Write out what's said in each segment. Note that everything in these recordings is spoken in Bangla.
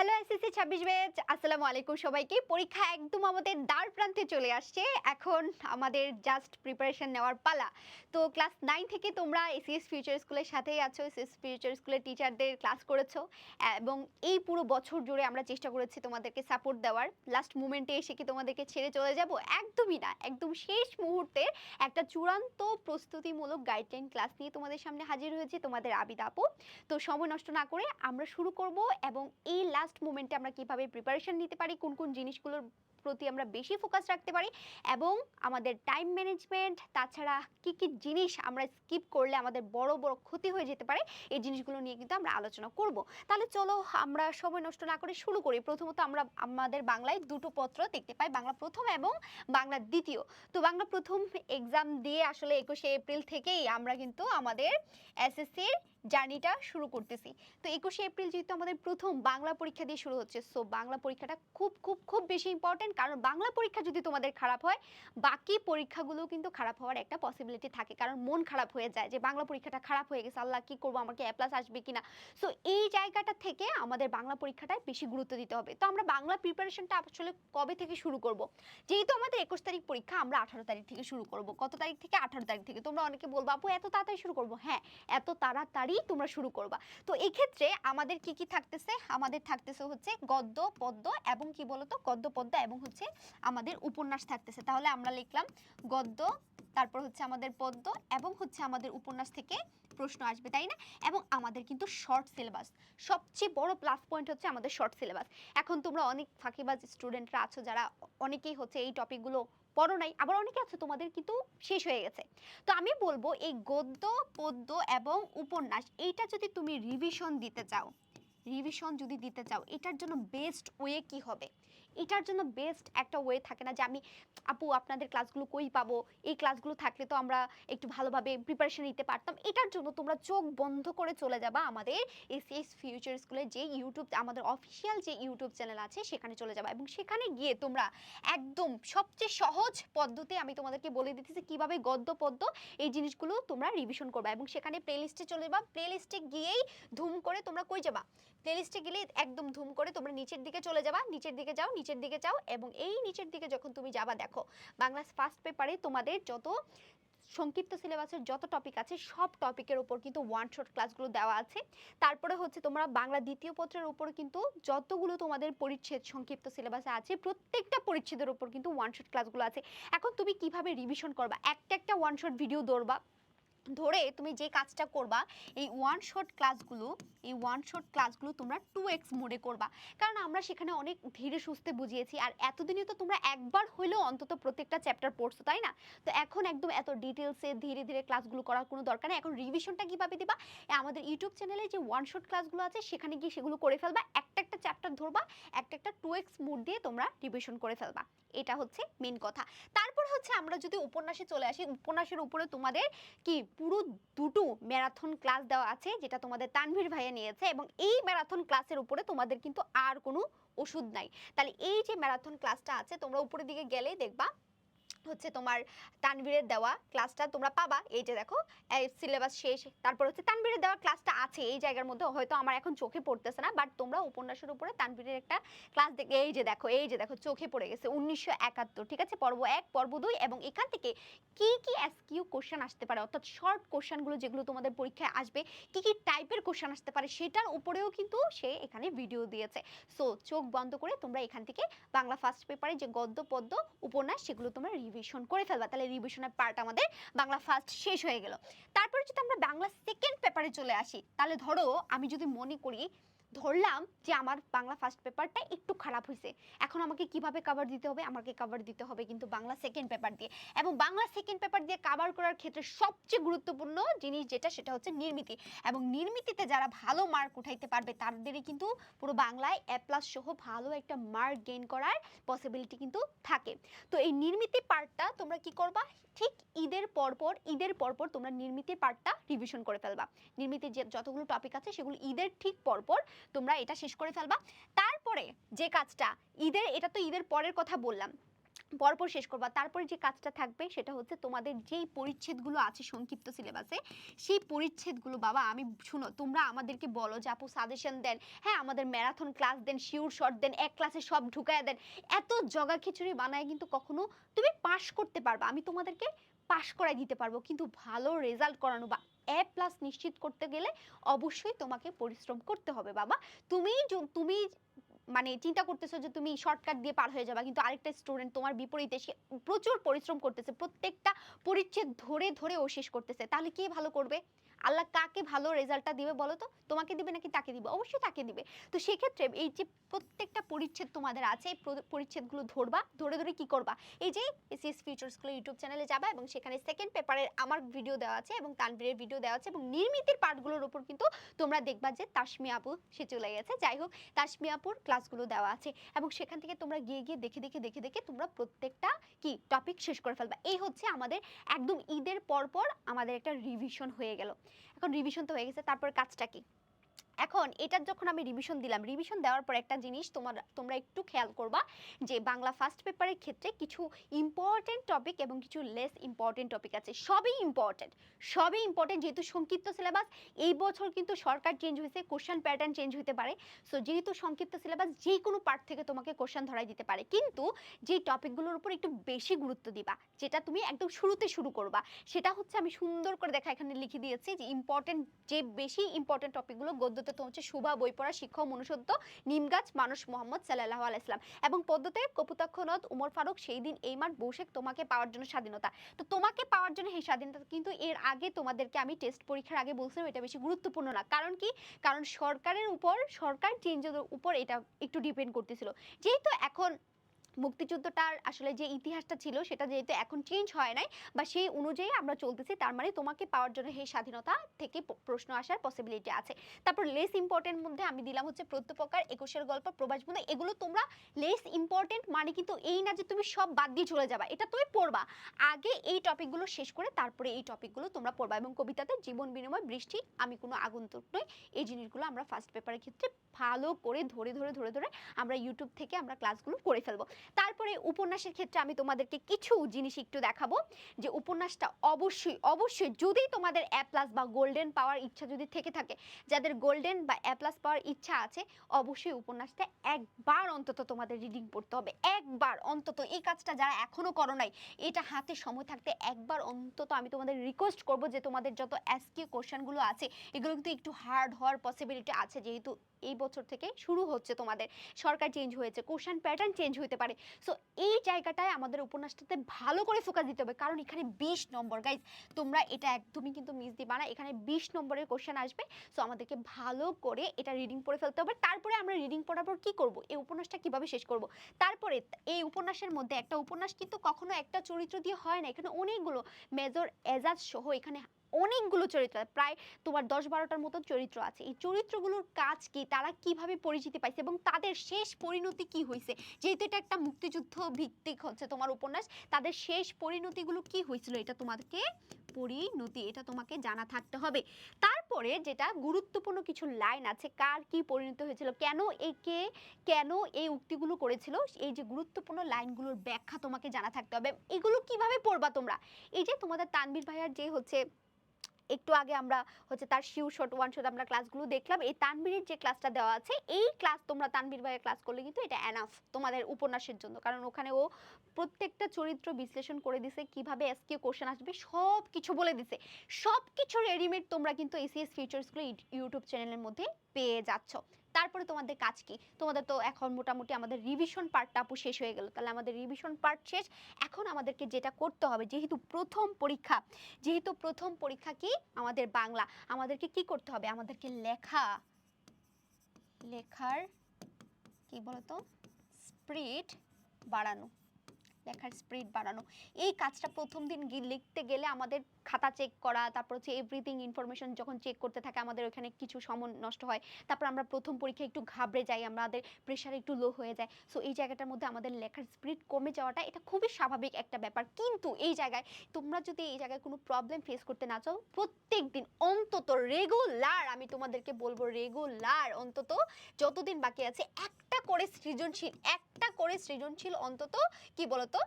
হ্যালো এসএসসি 26 ব্যাচ, আসসালামু আলাইকুম সবাইকে। পরীক্ষা একদম আমাদের দ্বার প্রান্তে চলে আসছে। এখন আমাদের জাস্ট প্রিপারেশন নেওয়ার পালা। তো ক্লাস 9 থেকে তোমরা এসএস ফিউচার স্কুলের সাথেই আছো। এসএস ফিউচার স্কুলের টিচারদের ক্লাস করেছো এবং এই পুরো বছর জুড়ে আমরা চেষ্টা করেছি তোমাদেরকে সাপোর্ট দেওয়ার। লাস্ট মোমেন্টে এসে কি তোমাদেরকে ছেড়ে চলে যাব? একদমই না। একদম শেষ মুহূর্তের একটা চূড়ান্ত প্রস্তুতিমূলক গাইডলাইন ক্লাস নিয়ে তোমাদের সামনে হাজির হয়েছি তোমাদের আবিদ আপু। তো সময় নষ্ট না করে আমরা শুরু করব এবং এই লাস্ট মোমেন্টে আমরা কিভাবে প্রিপারেশন নিতে পারি, কোন কোন জিনিসগুলোর প্রতি আমরা বেশি ফোকাস রাখতে পারি এবং আমাদের টাইম ম্যানেজমেন্ট, তাছাড়া কি কি জিনিস আমরা স্কিপ করলে আমাদের বড় বড় ক্ষতি হয়ে যেতে পারে, এই জিনিসগুলো নিয়ে কিন্তু আমরা আলোচনা করব। তাহলে চলো আমরা সময় নষ্ট না করে শুরু করি। প্রথমত আমরা আমাদের বাংলায় দুটো পত্র দেখতে পাই, বাংলা প্রথম এবং বাংলা দ্বিতীয়। তো বাংলা প্রথম এক্সাম দিয়ে আসলে 21শে এপ্রিল থেকেই আমরা কিন্তু আমাদের এসএসসির জার্নিটা শুরু করতেছি। তো 21শে এপ্রিল যেহেতু আমাদের প্রথম বাংলা পরীক্ষা দিয়ে শুরু হচ্ছে, সো বাংলা পরীক্ষাটা খুব খুব খুব বেশি ইম্পর্টেন্ট। কারণ বাংলা পরীক্ষা যদি তোমাদের খারাপ হয়, বাকি পরীক্ষাগুলো কিন্তু খারাপ হওয়ার একটা পসিবিলিটি থাকে। কারণ মন খারাপ হয়ে যায় যে বাংলা পরীক্ষাটা খারাপ হয়ে গেছে, আল্লাহ কি করবো, আমাকে এ প্লাস আসবে কিনা। সো এই জায়গাটা থেকে আমাদের বাংলা পরীক্ষাটায় বেশি গুরুত্ব দিতে হবে। তো আমরা বাংলা প্রিপারেশনটা আসলে কবে থেকে শুরু করব? যেহেতু আমাদের 21 তারিখ পরীক্ষা, আমরা 18 তারিখ থেকে শুরু করব। কত তারিখ থেকে? 18 তারিখ থেকে। তোমরা অনেকে বলবো আপু এত তাড়াতাড়ি শুরু করবো। হ্যাঁ, এত তাড়াতাড়ি তোমরা শুরু করবা। তো এই ক্ষেত্রে আমাদের কি কি থাকতেছে? আমাদের থাকতেছে হচ্ছে গদ্য, পদ্য এবং কি বলতো, গদ্য, পদ্য এবং হচ্ছে আমাদের উপন্যাস থাকতেছে। তাহলে আমরা লিখলাম গদ্য, তারপর হচ্ছে আমাদের পদ্য এবং হচ্ছে আমাদের উপন্যাস থেকে প্রশ্ন আসবে, তাই না? এবং আমাদের কিন্তু শর্ট সিলেবাস। সবচেয়ে বড় প্লাস পয়েন্ট হচ্ছে আমাদের শর্ট সিলেবাস। এখন তোমরা অনেক ফাঁকিবাজ স্টুডেন্টরা আছো যারা অনেকেই হচ্ছে এই টপিকগুলো পড়ো নাই, আবার অনেকে আছে তোমাদের কিন্তু শেষ হয়ে গেছে। তো আমি বলবো এই গদ্য, পদ্য এবং উপন্যাস এইটা যদি তুমি রিভিশন দিতে চাও, এটার জন্য বেস্ট ওয়ে কি হবে? এটার জন্য বেস্ট একটা ওয়ে থাকে না যে আমি আপু আপনাদের ক্লাসগুলো কই পাবো, এই ক্লাসগুলো থাকলে তো আমরা একটু ভালোভাবে প্রিপারেশন নিতে পারতাম। এটার জন্য তোমরা চোখ বন্ধ করে চলে যাবা আমাদের এসএস ফিউচার স্কুলের যে ইউটিউব, আমাদের অফিসিয়াল যে ইউটিউব চ্যানেল আছে সেখানে চলে যাবা এবং সেখানে গিয়ে তোমরা একদম সবচেয়ে সহজ পদ্ধতি আমি তোমাদেরকে বলে দিতেছি কিভাবে গদ্য পদ্য এই জিনিসগুলো তোমরা রিভিশন করবা। এবং সেখানে প্লেলিস্টে চলে যাবা, প্লেলিস্টে গিয়েই ধুম করে তোমরা কই যাবা, প্লেলিস্টে গেলে একদম ধুম করে তোমরা নিচের দিকে চলে যাবা, নিচের দিকে যাও এবং এই নিচের দিকে যখন তুমি যাবা, দেখো বাংলা ফার্স্ট পেপারে তোমাদের যত সংক্ষিপ্ত সিলেবাসের যত টপিক আছে সব টপিকের উপর কিন্তু ওয়ান শট ক্লাসগুলো দেওয়া আছে। তারপরে হচ্ছে তোমরা বাংলা দ্বিতীয় পত্রের উপর কিন্তু যতগুলো তোমাদের পরিচ্ছেদ সংক্ষিপ্ত সিলেবাসে আছে প্রত্যেকটা পরিচ্ছেদের উপর কিন্তু ওয়ান শট ক্লাসগুলো আছে। এখন তুমি কিভাবে রিভিশন করবা? একটা ওয়ান শট ভিডিও ধরে তুমি যে কাজটা করবা, এই ওয়ান শট ক্লাসগুলো তোমরা 2x মোডে করবা। কারণ আমরা সেখানে অনেক ধীরে সুস্থে বুঝিয়েছি, আর এতদিনে তো তোমরা একবার হইলেও অন্তত প্রত্যেকটা চ্যাপ্টার পড়ছো, তাই না? তো এখন একদম এত ডিটেলসে ধীরে ধীরে ক্লাসগুলো করার কোনো দরকার নেই। এখন রিভিশনটা কিভাবে দিবা? আমাদের ইউটিউব চ্যানেলে যে ওয়ান শট ক্লাসগুলো আছে সেখানে গিয়ে সেগুলো করে ফেলবা, একটা চ্যাপ্টার ধরবা, একটা 2x মোড দিয়ে তোমরা রিভিশন করে ফেলবা। এটা হচ্ছে মেন কথা। তারপর হচ্ছে আমরা যদি উপন্যাসে চলে আসি, উপন্যাসের উপরে তোমাদের কি পুরো দুটো ম্যারাথন ক্লাস দেওয়া আছে যেটা তোমাদের তানভীর ভাইয়া নিয়েছে, এবং এই ম্যারাথন ক্লাসের উপরে তোমাদের কিন্তু আর কোনো ওষুধ নাই। তাহলে এই যে ম্যারাথন ক্লাসটা আছে, তোমরা উপরের দিকে গেলেই দেখবা হচ্ছে তোমার তানভীরের দেওয়া ক্লাসটা তোমরা পাবা। এই যে দেখো এই সিলেবাস শেষ, তারপর হচ্ছে তানভীরের দেওয়া ক্লাসটা আছে এই জায়গার মধ্যে, হয়তো আমার এখন চোখে পড়তেছে না, বাট তোমরা উপন্যাসের উপরে তানভীরের একটা ক্লাস দেখে এই যে দেখো চোখে পড়ে গেছে 1971, ঠিক আছে, পর্ব 1 পর্ব 2। এবং এখান থেকে কি কি এসকিউ কোশ্চেন আসতে পারে, অর্থাৎ শর্ট কোশ্চেনগুলো যেগুলো তোমাদের পরীক্ষায় আসবে, কি কি টাইপের কোশ্চেন আসতে পারে সেটার উপরেও কিন্তু সে এখানে ভিডিও দিয়েছে। সো চোখ বন্ধ করে তোমরা এখান থেকে বাংলা ফার্স্ট পেপারে যে গদ্য পদ্য উপন্যাস সেগুলো তোমরা রিভিশন করে ফেলবা। তাহলে রিভিশনের পার্ট আমাদের বাংলা ফার্স্ট শেষ হয়ে গেল। তারপরে যদি আমরা বাংলা সেকেন্ড পেপারে চলে আসি, তাহলে ধরো আমি যদি মনে করি, ধরলাম যে আমার বাংলা ফার্স্ট পেপারটা একটু খারাপ হয়েছে, এখন আমাকে কিভাবে কভার দিতে হবে? আমাকে কভার দিতে হবে কিন্তু বাংলা সেকেন্ড পেপার দিয়ে। এবং বাংলা সেকেন্ড পেপার দিয়ে কভার করার ক্ষেত্রে সবচেয়ে গুরুত্বপূর্ণ জিনিস যেটা, সেটা হচ্ছে নির্মিতি। এবং নির্মিতিতে যারা ভালো মার্ক উঠাইতে পারবে তাদেরই কিন্তু পুরো বাংলায় A+ সহ ভালো একটা মার্ক গেইন করার পসিবিলিটি কিন্তু থাকে। তো এই নির্মিতি পার্টটা তোমরা কি করবা? ঠিক ঈদের পরপর তোমরা নির্মিতি পার্টটা রিভিশন করে ফেলবা। নির্মিতির যে যতগুলো টপিক আছে সেগুলো ঈদের ঠিক পরপর তোমরা এটা শেষ করে ফেলবা। তারপরে যে কাজটা এটা তো ঈদের পরের কথা বললাম, পরপর শেষ করবা। তারপরে যে কাজটা থাকবে সেটা হচ্ছে তোমাদের যেই পরিচ্ছেদগুলো আছে সংক্ষিপ্ত সিলেবাসে, সেই পরিচ্ছেদগুলো বাবা আমি শুনো, তোমরা আমাদেরকে বলো যে আপু সাজেশন দেন, হ্যাঁ আমাদের ম্যারাথন ক্লাস দেন, শিওর শর্ট দেন, এক ক্লাসে সব ঢুকায় দেন। এত জগা খিচুড়ি বানায় কিন্তু কখনো তুমি পাস করতে পারবা, আমি তোমাদেরকে পাস করাই দিতে পারবো, কিন্তু ভালো রেজাল্ট করানো বা A+ নিশ্চিত করতে গেলে অবশ্যই তোমাকে পরিশ্রম করতে হবে বাবা। তুমি মানে চিন্তা করতেছো যে তুমি শর্টকাট দিয়ে পার হয়ে যাবা, কিন্তু আরেকটা স্টুডেন্ট তোমার বিপরীতে সে প্রচুর পরিশ্রম করতেছে, প্রত্যেকটা পরিচ্ছেদ ধরে ধরে ও শেষ করতেছে, তাহলে কে ভালো করবে? আল্লাহ কাকে ভালো রেজাল্টটা দিবে বলো তো? তোমাকে দিবে নাকি তাকে দিবে? অবশ্যই তাকে দিবে। তো সেক্ষেত্রে এই যে প্রত্যেকটা পরিচ্ছেদ তোমাদের আছে, এই পরিচ্ছেদগুলো ধরবা, ধরে ধরে কি করবা, এই যে এসএস ফিউচার স্কুল ইউটিউব চ্যানেলে যাবা এবং সেখানে সেকেন্ড পেপারের আমার ভিডিও দেওয়া আছে এবং তানভীরের ভিডিও দেওয়া আছে এবং নির্মিতির পার্টগুলোর উপর কিন্তু তোমরা দেখবা যে তাসমি আপু সে চলে গেছে, যাই হোক তাসমি আপুর ক্লাসগুলো দেওয়া আছে এবং সেখান থেকে তোমরা গিয়ে গিয়ে দেখে দেখে দেখে দেখে তোমরা প্রত্যেকটা কি টপিক শেষ করে ফেলবা। এই হচ্ছে আমাদের একদম ঈদের পর আমাদের একটা রিভিশন হয়ে গেল। এখন রিভিশন তো হয়ে গেছে, তারপর কাজটা কি? এখন এটার যখন আমি রিভিশন দিলাম, রিভিশন দেওয়ার পর একটা জিনিস তোমরা একটু খেয়াল করবা যে বাংলা ফার্স্ট পেপারের ক্ষেত্রে কিছু ইম্পর্টেন্ট টপিক এবং কিছু লেস ইম্পর্টেন্ট টপিক আছে। সবই ইম্পর্টেন্ট, সবই ইম্পর্টেন্ট, যেহেতু সংক্ষিপ্ত সিলেবাস, এই বছর কিন্তু সরকার চেঞ্জ হয়েছে, কোশ্চেন প্যাটার্ন চেঞ্জ হতে পারে। সো যেহেতু সংক্ষিপ্ত সিলেবাস, যে কোনো পার্ট থেকে তোমাকে কোশ্চেন ধরাই দিতে পারে, কিন্তু যে টপিকগুলোর উপর একটু বেশি গুরুত্ব দিবা, যেটা তুমি একদম শুরুতে শুরু করবা, সেটা হচ্ছে আমি সুন্দর করে দেখা এখানে লিখে দিয়েছি যে ইম্পর্টেন্ট, যে বেশি ইম্পর্টেন্ট টপিকগুলো গদ্যতে তো হচ্ছে শুভা, বই পড়া, শিক্ষা, মনুষ্যত্ব, নিমগাছ, মানুষ, মোহাম্মদ সাল্লাল্লাহু আলাইহি সাল্লাম, এবং পদ্যতে কপুতাক্ষ নদ, উমর ফারুক, সেই দিন এই মাঠ, বৌশেখ, তোমাকে পাওয়ার জন্য স্বাধীনতা। তো তোমাকে পাওয়ার জন্য এই স্বাধীনতা কিন্তু এর আগে তোমাদেরকে আমি টেস্ট পরীক্ষার আগে বলছিলাম এটা বেশি গুরুত্বপূর্ণ না। কারণ কি? কারণ সরকারের উপর, সরকার চেঞ্জের উপর এটা একটু ডিপেন্ড করতেছিল। যেহেতু এখন মুক্তিযুদ্ধটার আসলে যে ইতিহাসটা ছিল সেটা যেহেতু এখন চেঞ্জ হয় নাই বা সেই অনুযায়ী আমরা চলতেছি, তার মানে তোমাকে পাওয়ার জন্য এই স্বাধীনতা থেকে প্রশ্ন আসার পসিবিলিটি আছে। তারপর লেস ইম্পর্টেন্ট মধ্যে আমি দিলাম হচ্ছে প্রত্যপকার, একুশের গল্প, প্রবাস বন্ধু, এগুলো তোমরা লেস ইম্পর্টেন্ট মানে কিন্তু এই না যে তুমি সব বাদ দিয়ে চলে যাবা, এটা তুমি পড়বা, আগে এই টপিকগুলো শেষ করে তারপরে এই টপিকগুলো তোমরা পড়বা। এবং কবিতাতে জীবন বিনিময়, বৃষ্টি, আমি কোনো আগন্তুক নই, এই জিনিসগুলো আমরা ফার্স্ট পেপারের ক্ষেত্রে ভালো করে ধরে ধরে ধরে ধরে আমরা ইউটিউব থেকে আমরা ক্লাসগুলো করে ফেলবো। তারপরে উপন্যাসের ক্ষেত্রে আমি তোমাদেরকে কিছু জিনিস একটু দেখাবো যে উপন্যাসটা অবশ্যই অবশ্যই যদি তোমাদের A+ বা গোল্ডেন পাওয়ার ইচ্ছা যদি থেকে থাকে, যাদের গোল্ডেন বা A+ পাওয়ার ইচ্ছা আছে, অবশ্যই উপন্যাসটা একবার অন্তত তোমাদের রিডিং পড়তে হবে, একবার অন্তত। এই কাজটা যারা এখনো করো নাই, এটা হাতে সময় থাকতে একবার অন্তত আমি তোমাদের রিকোয়েস্ট করব যে তোমাদের যত এসকিউ কোশ্চেনগুলো আছে এগুলো কিন্তু একটু হার্ড হওয়ার পসিবিলিটি আছে, যেহেতু এই বছর থেকে শুরু হচ্ছে, তোমাদের সরকার চেঞ্জ হয়েছে, কোশ্চেন প্যাটার্ন চেঞ্জ হতে পারে। সো এই জায়গাটায় আমাদের উপন্যাসটাতে ভালো করে ফোকাস দিতে হবে, কারণ এখানে 20 নম্বর গাইজ, তোমরা এটা একদমই কিন্তু মিস দিবা না, এখানে 20 নম্বরের কোশ্চেন আসবে। সো আমাদেরকে ভালো করে এটা রিডিং পড়ে ফেলতে হবে। তারপরে আমরা রিডিং পড়ার পর কি করব, এই উপন্যাসটা কিভাবে শেষ করব। তারপরে এই উপন্যাসের মধ্যে একটা উপন্যাস কিন্তু কখনো একটা চরিত্র দিয়ে হয় না, এখানে অনেকগুলো মেজর এজাজ সহ এখানে অনেকগুলো চরিত্র, প্রায় তোমার 10-12টার মতো চরিত্র আছে। এই চরিত্রগুলোর কাজ কি, তারা কিভাবে পরিচিতি পাইছে এবং তাদের শেষ পরিণতি কি হয়েছে, যেহেতু এটা একটা মুক্তিযুদ্ধ ভিত্তিক হচ্ছে তোমার উপন্যাস, তাদের শেষ পরিণতিগুলো কি হয়েছিল এটা তোমাদেরকে পরিণতি এটা তোমাকে জানা থাকতে হবে। তারপরে যেটা গুরুত্বপূর্ণ কিছু লাইন আছে, কার কি পরিণতি হয়েছিল, কেন এই উক্তিগুলো করেছিল, এই যে গুরুত্বপূর্ণ লাইনগুলোর ব্যাখ্যা তোমাকে জানা থাকতে হবে। এগুলো কিভাবে পড়বা তোমরা, এই যে তোমাদের তানভীর ভাইয়ার যে হচ্ছে একটু আগে আমরা হচ্ছে তার শিওর শট ওয়ান শট আমরা ক্লাসগুলো দেখলাম, এই তানভীরের যে ক্লাসটা দেওয়া আছে, এই ক্লাস তোমরা তানভীর ভাইয়ের ক্লাস করলে কিন্তু এটা এনাফ তোমাদের উপন্যাসের জন্য, কারণ ওখানে ও প্রত্যেকটা চরিত্র বিশ্লেষণ করে দিছে, কিভাবে এসকিউ কোশ্চেন আসবে সব কিছু বলে দিছে, সব কিছু রেডিমেড তোমরা কিন্তু এসিএস ফিউচার স্কুল ইউটিউব চ্যানেলের মধ্যে পেয়ে যাচ্ছ। তারপরে তোমাদের কাজ কি, তোমাদের তো এখন মোটামুটি আমাদের রিভিশন পার্টটা আপু শেষ হয়ে গেল, তাহলে আমাদের রিভিশন পার্ট শেষ। এখন আমাদেরকে যেটা করতে হবে, যেহেতু প্রথম পরীক্ষা কি আমাদের বাংলা, আমাদেরকে কি করতে হবে, আমাদেরকে লেখার কি বলতো স্পিড বাড়ানো, লেখার স্পিড বাড়ানো। এই কাজটা প্রথম দিন লিখতে গেলে আমাদের খাতা চেক করা, তারপর হচ্ছে এভরিথিং ইনফরমেশন যখন চেক করতে থাকে আমাদের ওখানে কিছু সময় নষ্ট হয়, তারপর আমরা প্রথম পরীক্ষায় একটু ঘাবড়ে যাই, আমাদের প্রেশার একটু লো হয়ে যায়। সো এই জায়গাটার মধ্যে আমাদের লেখার স্পিড কমে যাওয়াটা এটা খুবই স্বাভাবিক একটা ব্যাপার, কিন্তু এই জায়গায় তোমরা যদি এই জায়গায় কোনো প্রবলেম ফেস করতে না চাও, প্রত্যেক দিন অন্তত রেগুলার, আমি তোমাদেরকে বলবো রেগুলার অন্তত যতদিন বাকি আছে একটা করে সৃজনশীল অন্তত কি বলতো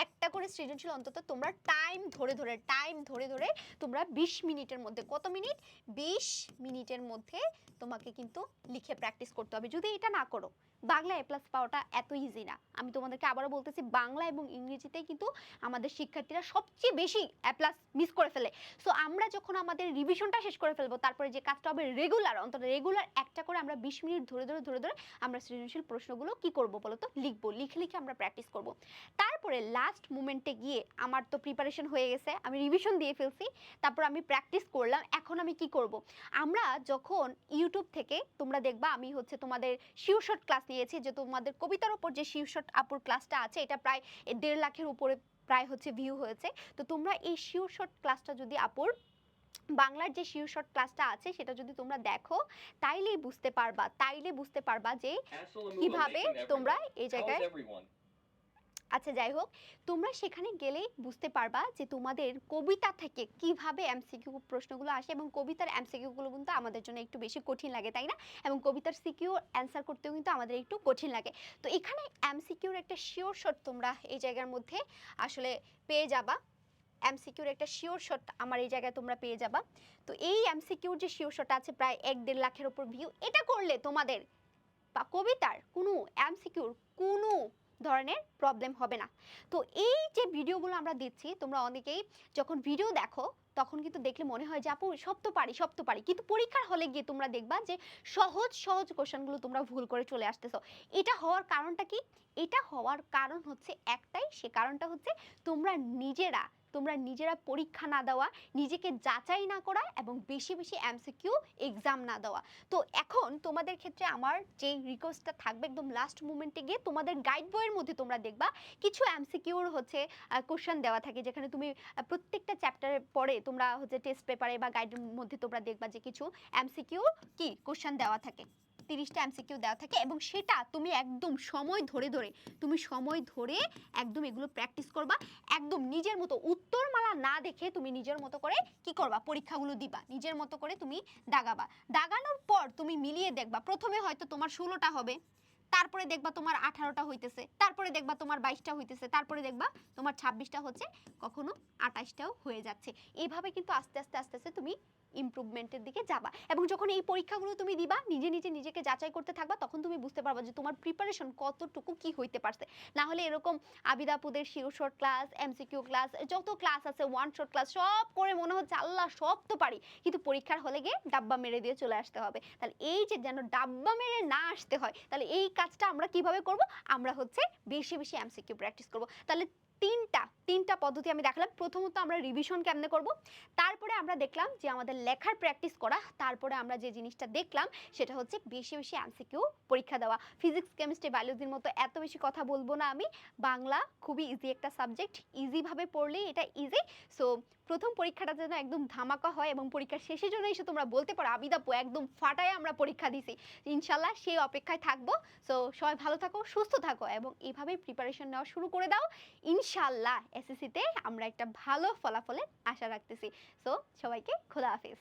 একটা করে সৃজনশীল অন্তত তোমরা টাইম ধরে ধরে তোমরা 20 মিনিটের মধ্যে, কত মিনিট, 20 মিনিটের মধ্যে তোমাকে কিন্তু লিখে প্র্যাকটিস করতে হবে। যদি এটা না করো, বাংলা এ প্লাস পাওয়াটা এত ইজি না। আমি তোমাদেরকে আবারও বলতেছি, বাংলা এবং ইংরেজিতে কিন্তু আমাদের শিক্ষার্থীরা সবচেয়ে বেশি এ প্লাস মিস করে ফেলে। সো আমরা যখন আমাদের রিভিশনটা শেষ করে ফেলবো, তারপরে যে কাজটা হবে রেগুলার, অন্তত রেগুলার একটা করে আমরা 20 মিনিট ধরে ধরে আমরা সৃজনশীল প্রশ্নগুলো কি করব বলো তো, লিখবো। লিখে আমরা প্র্যাকটিস করব। তারপরে লাস্ট মোমেন্টে গিয়ে আমার তো প্রিপারেশন হয়ে গেছে, আমি রিভিশন দিয়ে ফেলছি, তারপর আমি প্র্যাকটিস করলাম। এখন আমি কি করব, আমরা যখন ইউটিউব থেকে তোমরা দেখবা, আমি হচ্ছে তোমাদের শিওর শর্ট ক্লাস নিয়েছি, যে তোমাদের কবিতার উপর যে শিওর শর্ট আপুর ক্লাসটা আছে, এটা প্রায় 1.5 লাখের উপরে প্রায় হচ্ছে ভিউ হয়েছে। তো তোমরা এই শিওর শর্ট ক্লাসটা যদি আপুর বাংলার যে শিওর শর্ট ক্লাসটা আছে সেটা যদি তোমরা দেখো, তাইলে বুঝতে পারবা যে কিভাবে তোমরা এই জায়গায়, আচ্ছা যাই হোক, তোমরা সেখানে গেলেই বুঝতে পারবা যে তোমাদের কবিতা থেকে কিভাবে এমসিকিউ প্রশ্নগুলো আসে, এবং কবিতার এমসিকিউগুলো কিন্তু আমাদের জন্য একটু বেশি কঠিন লাগে, তাই না? এবং কবিতার সিকিউ অ্যান্সার করতেও কিন্তু আমাদের একটু কঠিন লাগে। তো এখানে এমসিকিউর একটা শিওর শট তোমরা এই জায়গার মধ্যে আসলে পেয়ে যাবা। এমসিকিউর একটা শিওর শট আমার এই জায়গায় তোমরা পেয়ে যাবা। তো এই এমসিকিউর যে শিওর শট আছে প্রায় 1.5 লাখের উপর ভিউ, এটা করলে তোমাদের বা কবিতার কোনো এমসিকিউর কোনো ধরনের প্রবলেম হবে না। তো এই যে ভিডিওগুলো আমরা দিচ্ছি, তোমরা অনেকেই যখন ভিডিও দেখো তখন কিন্তু দেখলে মনে হয় যে আপু সব তো পারি, কিন্তু পরীক্ষার হলে গিয়ে তোমরা দেখবা যে সহজ কোশ্চেনগুলো তোমরা ভুল করে চলে আসতেছো। এটা হওয়ার কারণটা কি? এটা হওয়ার কারণ হচ্ছে একটাই, সে কারণটা হচ্ছে তোমরা নিজেরা পরীক্ষা না দেওয়া, নিজেকে যাচাই না করা, এবং বেশি বেশি এমসিকিউ এক্সাম না দেওয়া। তো এখন তোমাদের ক্ষেত্রে আমার যে রিকোয়েস্টটা থাকবে, একদম লাস্ট মোমেন্টে গিয়ে তোমাদের গাইড বইয়ের মধ্যে তোমরা দেখবা কিছু এমসিকিউর হচ্ছে কোশ্চেন দেওয়া থাকে, যেখানে তুমি প্রত্যেকটা চ্যাপ্টারের পরে তোমরা হচ্ছে টেস্ট পেপারে বা গাইডের মধ্যে তোমরা দেখবা যে কিছু এমসিকিউ কি কোশ্চেন দেওয়া থাকে, 30টা এমসিকিউ দেওয়া থাকে, এবং সেটা তুমি একদম সময় ধরে একদম এগুলো প্র্যাকটিস করবা। একদম নিজের মতো উত্তরমালা না দেখে তুমি নিজের মতো করে কি করবা, পরীক্ষাগুলো দিবা, নিজের মতো করে তুমি দাগাবা। দাগানোর পর তুমি মিলিয়ে দেখবা, প্রথমে হয়তো তোমার 16টা হবে, তারপরে দেখবা তোমার 18টা হইতেছে, তারপরে দেখবা তোমার 22টা হইতেছে, তারপরে দেখবা তোমার 26টা হচ্ছে, কখনো 28টাও হয়ে যাচ্ছে। এইভাবে কিন্তু আস্তে আস্তে তুমি ইমপ্রুভমেন্টের দিকে যাবা। এবং যখন এই পরীক্ষাগুলো তুমি দিবা, নিজেকে যাচাই করতে থাকবা, তখন তুমি বুঝতে পারবা যে তোমার প্রিপারেশন কতটুকু কি হইতে পারছে। না হলে এরকম আবিদাপুদের sure short class, MCQ class, যত ক্লাস আছে, ওয়ান শর্ট ক্লাস, সব করে মনে হচ্ছে আল্লাহ সব তো পারি, কিন্তু পরীক্ষার হলে গিয়ে ডাব্বা মেরে দিয়ে চলে আসতে হবে। তাহলে এই যে যেন ডাব্বা মেরে না আসতে হয়, তাহলে এই কাজটা আমরা কিভাবে করব? আমরা হচ্ছে বেশি বেশি এমসিকিউ প্র্যাকটিস করব। তাহলে তিনটা পদ্ধতি আমি দেখালাম। প্রথমত আমরা রিভিশন কেমনে করব, তারপরে আমরা দেখলাম যে আমাদের লেখার প্র্যাকটিস করা, তারপরে আমরা যে জিনিসটা দেখলাম সেটা হচ্ছে বেশি বেশি এমসিকিউ পরীক্ষা দেওয়া। ফিজিক্স, কেমিস্ট্রি, বায়োলজির মতো এত বেশি কথা বলবো না আমি। বাংলা খুবই ইজি একটা সাবজেক্ট, ইজিভাবে পড়লেই এটা ইজি। সো প্রথম পরীক্ষাটা যেন একদম ধামাকা হয়, এবং পরীক্ষার শেষের জন্য এসে তোমরা বলতে পারো আবিদাপু একদম ফাটায় আমরা পরীক্ষা দিছি। ইনশাল্লাহ সেই অপেক্ষায় থাকবো। সো সবাই ভালো থাকো, সুস্থ থাকো, এবং এইভাবেই প্রিপারেশন নেওয়া শুরু করে দাও। ইনশাল্লাহ এসএসসিতে আমরা একটা ভালো ফলাফলের আশা রাখতেছি। সো সবাইকে খোদা হাফেজ।